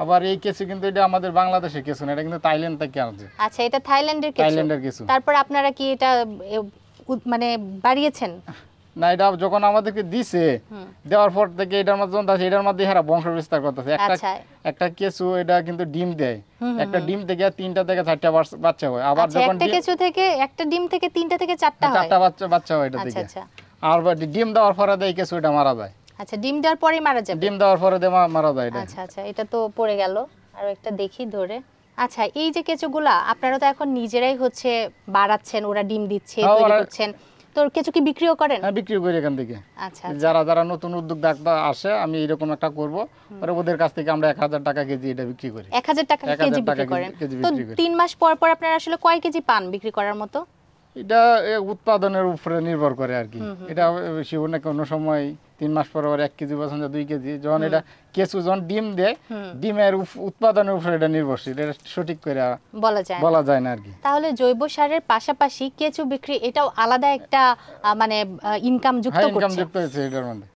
আবার এই কেঁচু কিন্তু এটা আমাদের বাংলাদেশের কেঁচু না, এটা কিন্তু থাইল্যান্ড থেকে আসছে। আচ্ছা, এটা থাইল্যান্ডের কেঁচু। থাইল্যান্ডের কেঁচু। তারপর আপনারা কি এটা মানে বাড়িয়েছেন? না, এটা যখন আমাদেরকে দিছে, দেওয়ার পর থেকে এটার মধ্যে এটার মধ্যে হারা বংশ বিস্তার করতেছে। একটা কেঁচু এটা কিন্তু ডিম দেয়, একটা ডিম থেকে 3টা থেকে 4টা বাচ্চা হয়। আবার যখন একটা কেঁচু থেকে একটা ডিম থেকে 3টা থেকে 4টা হয়, 4টা বাচ্চা হয় এটা থেকে। আর ডিম দেওয়ার পরে দেয় কেঁচু এটা মারা যায়। আচ্ছা, ডিম দেওয়ার পরেই মারা যাবে? ডিম দেওয়ার পরে মারা যায় এটা। আচ্ছা আচ্ছা, এটা তো পড়ে গেল, আর একটা দেখি ধরে। আচ্ছা, এই যে কেঁচুগুলা আপনারা তো এখন নিজেরাই হচ্ছে বাড়াচ্ছেন, ওরা ডিম দিচ্ছে, তৈরি করছেন, তো কেঁচু কি বিক্রিও করেন? হ্যাঁ, বিক্রি করি এখান থেকে। আচ্ছা, যারা নতুন উদ্যোক্তা আসে, আমি এরকম একটা করব, পরে ওদের কাছ থেকে আমরা 1000 টাকা কেজি এটা বিক্রি করি। 1000 টাকা কেজি বিক্রি করেন? তো 3 মাস পর পর আপনারা আসলে কয় কেজি পান বিক্রি করার মতো? এটা উৎপাদনের উপরে নির্ভর করে আর কি। এটা শিবনে কোনো সময় 3 মাস পর 1 কেজি পছন্দ 2 কেজি, যখন এটা কেঁচু যখন ডিম দেয়, ডিমের উৎপাদনের উপরে এটা নির্ভরশীল, এটা সঠিক করে বলা যায় না আর কি। তাহলে জৈব সারের পাশাপাশি কেঁচু বিক্রি এটাও আলাদা একটা মানে ইনকাম যুক্ত করছে? ইনকাম যুক্ত হয়েছে এটার মধ্যে।